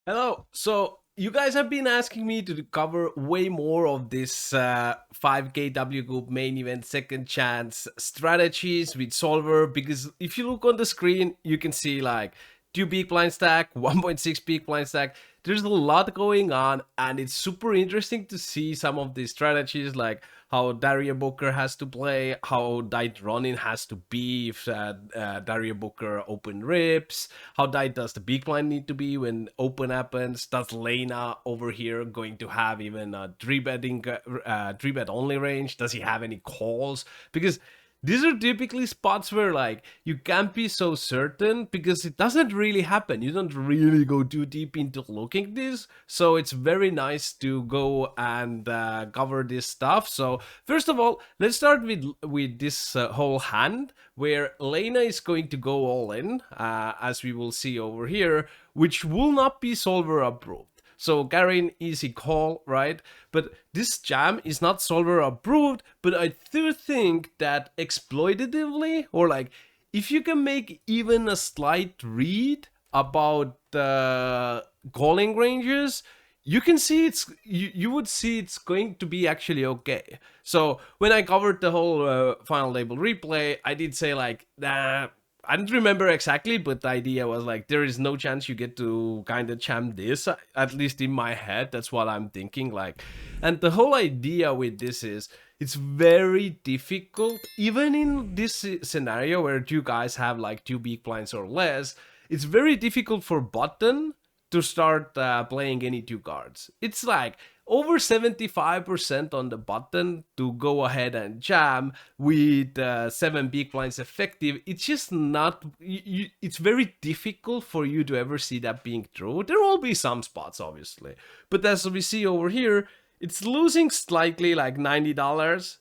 Hello. So you guys have been asking me to cover way more of this 5K WCOOP main event second chance strategies with Solver, because if you look on the screen, you can see like 2 big blind stack, 1.6 big blind stack. There's a lot going on, and it's super interesting to see some of these strategies, like how Daria Booker has to play, how Diet Ronin has to be if Daria Booker open rips, how tight does the big blind need to be when open happens? Does Lena over here going to have even a three bet only range? Does he have any calls? Because these are typically spots where like you can't be so certain because it doesn't really happen. You don't really go too deep into looking this, so it's very nice to go and cover this stuff. So first of all, let's start with this whole hand where Lena is going to go all in, as we will see over here, which will not be solver approved. So Garin, easy call, right? But this jam is not solver approved, but I do think that exploitatively, or like if you can make even a slight read about the calling ranges, you can see you would see it's going to be actually okay. So when I covered the whole final label replay, I did say like, nah, I don't remember exactly, but the idea was like there is no chance you get to kind of champ this. At least in my head, that's what I'm thinking. Like, and the whole idea with this is it's very difficult, even in this scenario where two guys have like 2 big blinds or less. It's very difficult for button to start playing any two cards. It's like over 75% on the button to go ahead and jam with 7 big blinds effective. It's just not, it's very difficult for you to ever see that being true. There will be some spots, obviously. But as we see over here, it's losing slightly, like $90.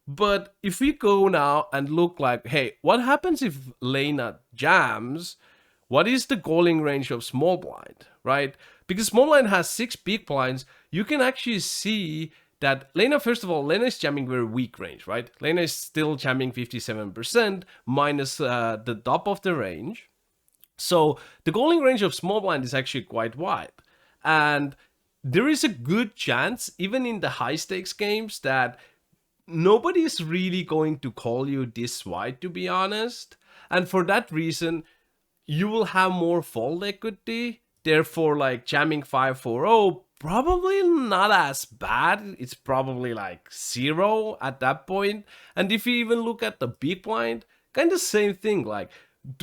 But if we go now and look like, hey, what happens if Lena jams? What is the calling range of small blind, right? Because small blind has 6 big blinds, you can actually see that Lena, first of all, Lena is jamming very weak range, right? Lena is still jamming 57% minus the top of the range. So the calling range of small blind is actually quite wide. And there is a good chance, even in the high stakes games, that nobody's really going to call you this wide, to be honest. And for that reason, you will have more fold equity. Therefore, like jamming 540, probably not as bad. It's probably like zero at that point. And if you even look at the big blind, kind of same thing. Like,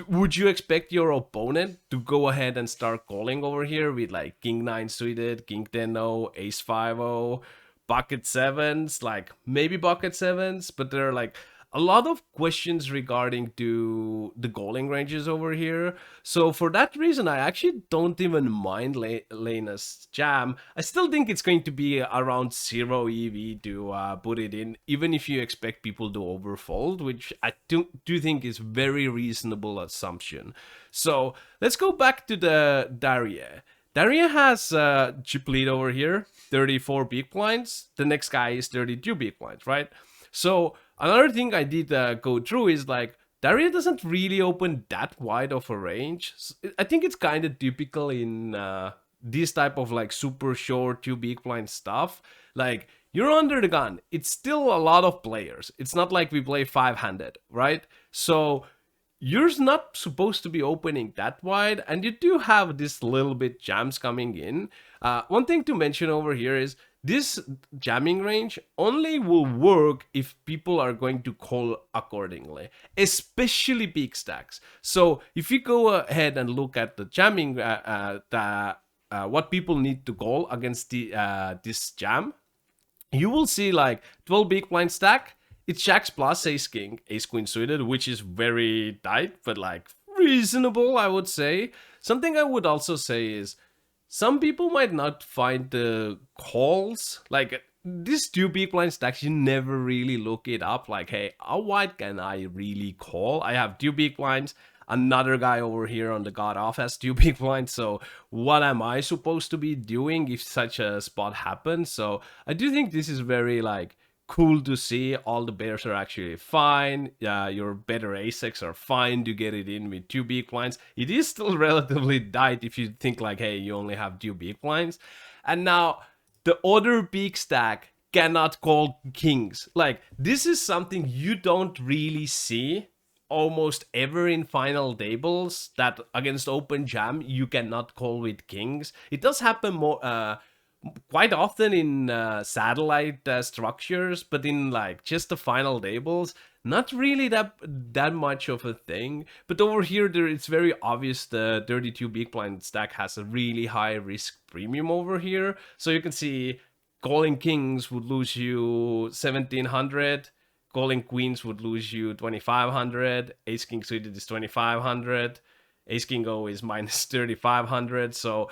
would you expect your opponent to go ahead and start calling over here with like King 9 suited, King 10 0, Ace 5 0, bucket sevens, like maybe bucket sevens, but there are like a lot of questions regarding to the calling ranges over here. So for that reason, I actually don't even mind Lena's jam. I still think it's going to be around 0 EV to put it in, even if you expect people to overfold, which I do think is very reasonable assumption. So let's go back to the Daria. Daria has chip lead over here, 34 big blinds. The next guy is 32 big blinds, right? So another thing I did go through is like Daria doesn't really open that wide of a range. I think it's kind of typical in this type of like super short 2 big blind stuff. Like you're under the gun. It's still a lot of players. It's not like we play 5-handed, right? So you're not supposed to be opening that wide, and you do have this little bit jams coming in. One thing to mention over here is this jamming range only will work if people are going to call accordingly, especially big stacks. So if you go ahead and look at the jamming, what people need to call against this jam, you will see like 12 big blind stack. It's jacks plus ace king, ace queen suited, which is very tight, but like reasonable, I would say. Something I would also say is some people might not find the calls like these 2 big blind stacks. You never really look it up. Like, hey, how wide can I really call? I have 2 big blinds. Another guy over here on the god off has 2 big blinds. So what am I supposed to be doing if such a spot happens? So I do think this is very like cool to see. All the bears are actually fine. Your better aces are fine to get it in with two big blinds. It is still relatively tight if you think like, hey, you only have two big blinds. And now the other big stack cannot call kings. Like, this is something you don't really see almost ever in final tables, that against open jam you cannot call with kings. It does happen more quite often in satellite structures, but in like just the final tables, not really that much of a thing. But over here, it's very obvious the 32 big blind stack has a really high risk premium over here. So you can see calling kings would lose you 1700, calling queens would lose you 2500, ace king suited is 2500, ace king o is minus 3500. So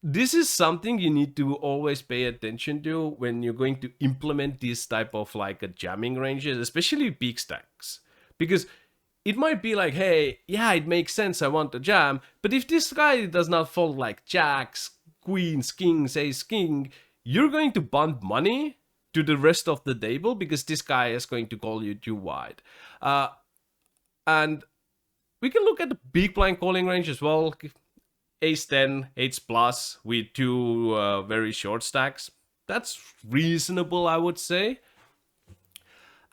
this is something you need to always pay attention to when you're going to implement this type of like a jamming ranges, especially big stacks, because it might be like, hey, yeah, it makes sense, I want to jam, but if this guy does not fold like jacks, queens, kings, ace king, you're going to bump money to the rest of the table because this guy is going to call you too wide. And we can look at the big blind calling range as well. Ace 10, ace plus with two very short stacks. That's reasonable, I would say.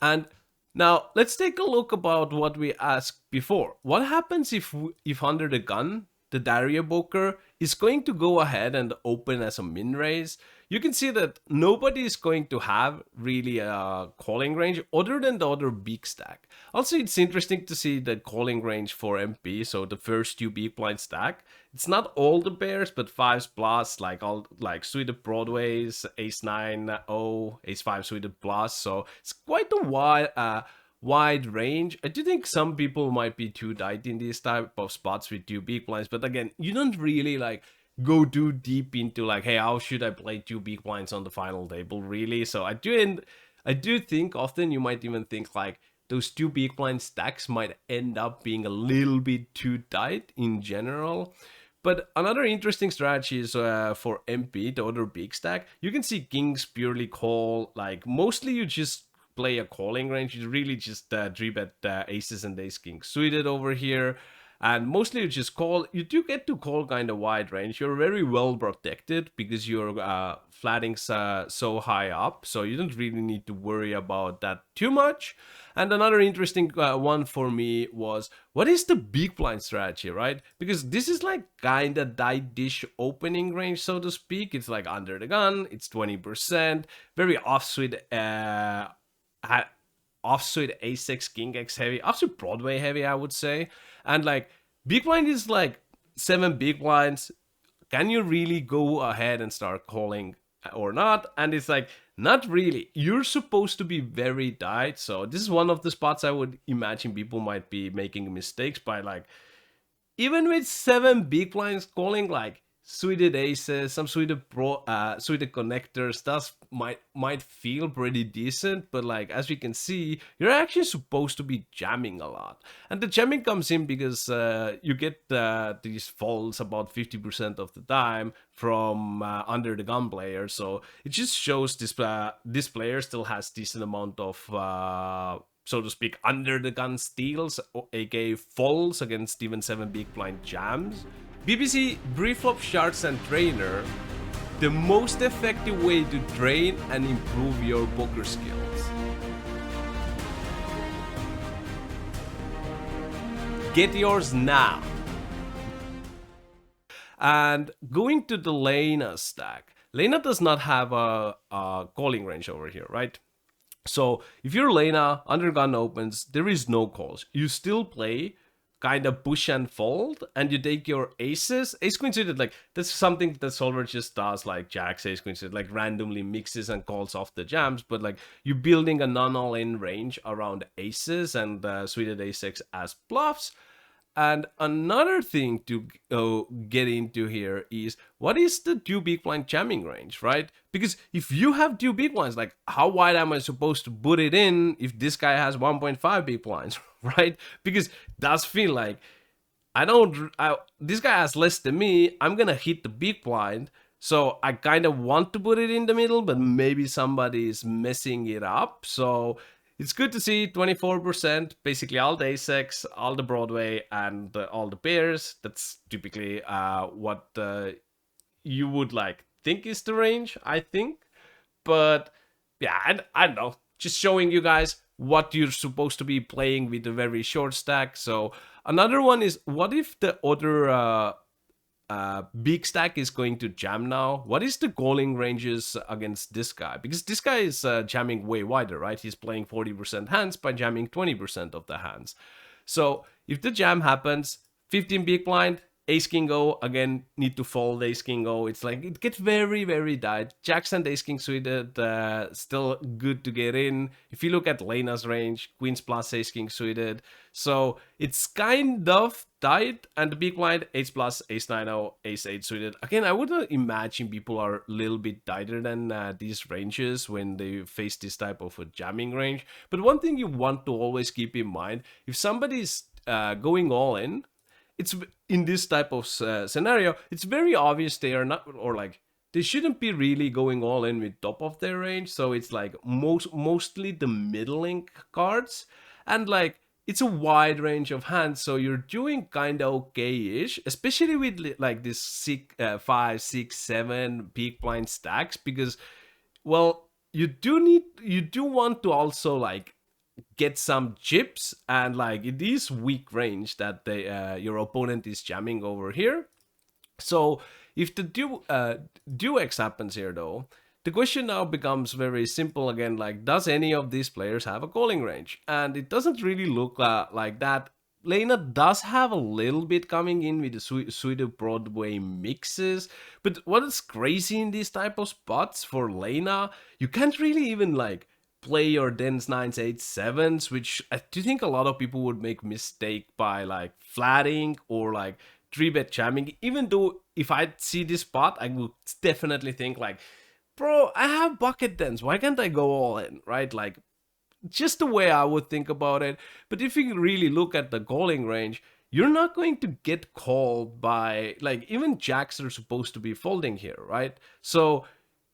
And now let's take a look about what we asked before. What happens if under the gun, the Daria Boker is going to go ahead and open as a min raise? You can see that nobody is going to have really a calling range other than the other big stack. Also, it's interesting to see the calling range for MP, so the first two big blind stack. It's not all the pairs, but fives plus, like all like suited broadways, ace 9 o, ace 5 suited plus. So it's quite a wide range. I do think some people might be too tight in these type of spots with two big blinds, but again, you don't really like go too deep into like, hey, how should I play two big blinds on the final table, really? So I do think often you might even think like those two big blind stacks might end up being a little bit too tight in general. But another interesting strategy is for MP, the other big stack. You can see kings purely call, like mostly you just play a calling range. You really just 3-bet aces and ace kings suited over here. And mostly you just call. You do get to call kind of wide range. You're very well protected because you're flatting so high up. So you don't really need to worry about that too much. And another interesting one for me was, what is the big blind strategy, right? Because this is like kind of tight dish opening range, so to speak. It's like under the gun. It's 20%. Very offsuit ace x king x heavy, offsuit Broadway heavy, I would say. And like big blind is like 7 big blinds. Can you really go ahead and start calling or not? And it's like, not really. You're supposed to be very tight. So this is one of the spots I would imagine people might be making mistakes by, like, even with 7 big blinds calling like suited aces, some suited suited connectors, that might feel pretty decent, but like as we can see, you're actually supposed to be jamming a lot. And the jamming comes in because you get these folds about 50% of the time from under the gun player. So it just shows this player still has decent amount of so to speak, under the gun steals, aka folds against even 7 big blind jams. BBC Brieflop Sharks and Trainer, the most effective way to train and improve your poker skills. Get yours now. And going to the Lena stack. Lena does not have a calling range over here, right? So if you're Lena, under gun opens, there is no calls. You still play kind of push and fold, and you take your aces. Ace queen suited, like that's something that solver just does, like jacks, ace queen suited, like randomly mixes and calls off the jams. But like you're building a non-all-in range around aces and suited ace x as bluffs. And another thing to get into here is, what is the two big blind jamming range, right? Because if you have two big blinds, like how wide am I supposed to put it in if this guy has 1.5 big blinds, right? Because it does feel like this guy has less than me, I'm gonna hit the big blind. So I kind of want to put it in the middle, but maybe somebody is messing it up. So it's good to see 24%, basically all the A6, all the Broadway, and all the pairs. That's typically what you would like think is the range, I think. But yeah, I don't know. Just showing you guys what you're supposed to be playing with a very short stack. So another one is, what if the other big stack is going to jam now? What is the calling ranges against this guy? Because this guy is jamming way wider, right? He's playing 40% hands by jamming 20% of the hands. So if the jam happens, 15 big blind, ace king go, again, need to fold ace king go. It's like, it gets very, very tight. Jacks and ace king suited, still good to get in. If you look at Lena's range, queens plus ace king suited. So it's kind of tight. And the big blind, ace plus, ace 9 ace 8 suited. Again, I would imagine people are a little bit tighter than these ranges when they face this type of a jamming range. But one thing you want to always keep in mind, if somebody's going all in, it's in this type of scenario, it's very obvious they are not, or like, they shouldn't be really going all in with top of their range. So it's like mostly the middling cards, and like, it's a wide range of hands, so you're doing kind of okay-ish, especially with like this 5, 6, 7 big blind stacks, because, well, you do want to also like get some chips, and like, it is weak range that your opponent is jamming over here. So if the do X happens here though, the question now becomes very simple again, like, does any of these players have a calling range? And it doesn't really look like that. Lena does have a little bit coming in with the pseudo Broadway mixes, but what is crazy in these type of spots for Lena, you can't really even like play your tens, nines, eights, sevens, which I do think a lot of people would make mistake by like flatting or like 3-bet jamming. Even though if I see this spot, I would definitely think like, bro, I have bucket tens, why can't I go all in, right? Like, just the way I would think about it. But if you really look at the calling range, you're not going to get called by, like, even jacks are supposed to be folding here, right? So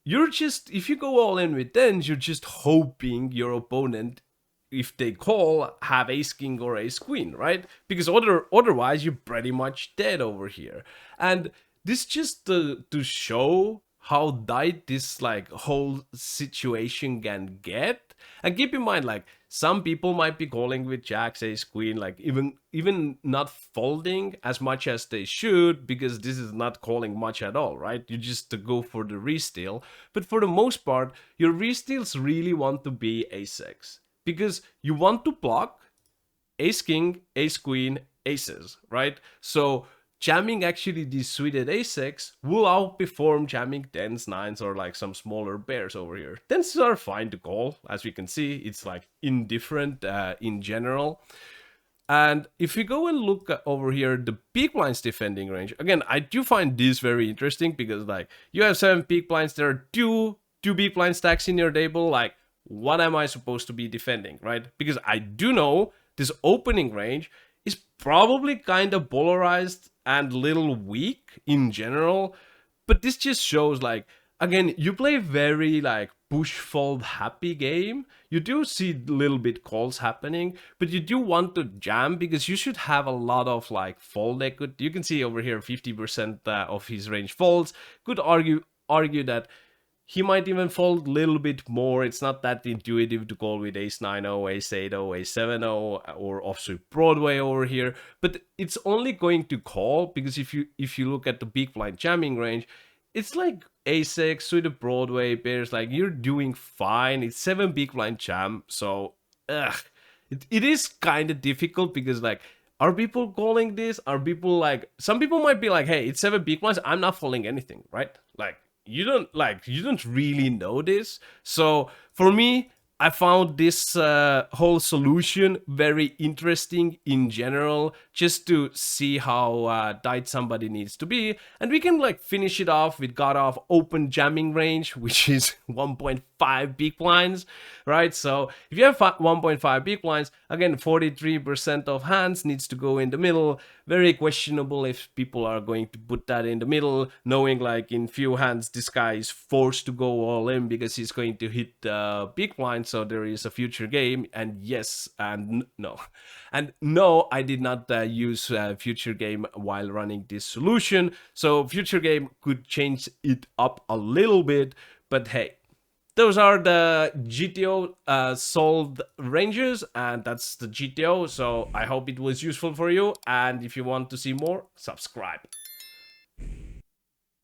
you're just, if you go all in with tens, you're just hoping your opponent, if they call, have ace king or ace queen, right? Because otherwise you're pretty much dead over here. And this just to show how tight this like whole situation can get. And keep in mind, like, some people might be calling with jacks, ace queen, like even not folding as much as they should, because this is not calling much at all, right? You just to go for the re-steal. But for the most part, your re-steals really want to be a6, because you want to block ace king, ace queen, aces, right? So jamming actually these suited a6 will outperform jamming tens, nines, or like some smaller pairs over here. Tens are fine to call, as we can see. It's like indifferent in general. And if we go and look over here, the peak blinds defending range, again, I do find this very interesting, because like, you have 7 peak blinds, there are two big blind stacks in your table. Like, what am I supposed to be defending, right? Because I do know this opening range is probably kind of polarized and little weak in general, but this just shows like, again, you play very like push fold happy game. You do see little bit calls happening, but you do want to jam, because you should have a lot of like fold equity. You can see over here 50% of his range folds. Could argue that he might even fold a little bit more. It's not that intuitive to call with ace 9-0, ace 8-0, ace 7-0, or offsuit Broadway over here. But it's only going to call because if you look at the big blind jamming range, it's like a6, suited Broadway pairs, like you're doing fine. It's 7 big blind jam, so it is kind of difficult, because like, are people calling this? Are people like, some people might be like, hey, it's 7 big blinds, I'm not folding anything, right? Like, you don't really know this. So for me, I found this whole solution very interesting in general, just to see how tight somebody needs to be. And we can like finish it off with God of open jamming range, which is 1.5 1.5 big blinds, right? So if you have 1.5 big blinds, again, 43% of hands needs to go in the middle. Very questionable if people are going to put that in the middle, knowing like in few hands this guy is forced to go all in because he's going to hit the big blind. So there is a future game, and yes and no. And no, I did not use future game while running this solution. So future game could change it up a little bit, but hey, those are the GTO solved ranges, and that's the GTO. So I hope it was useful for you, and if you want to see more, subscribe.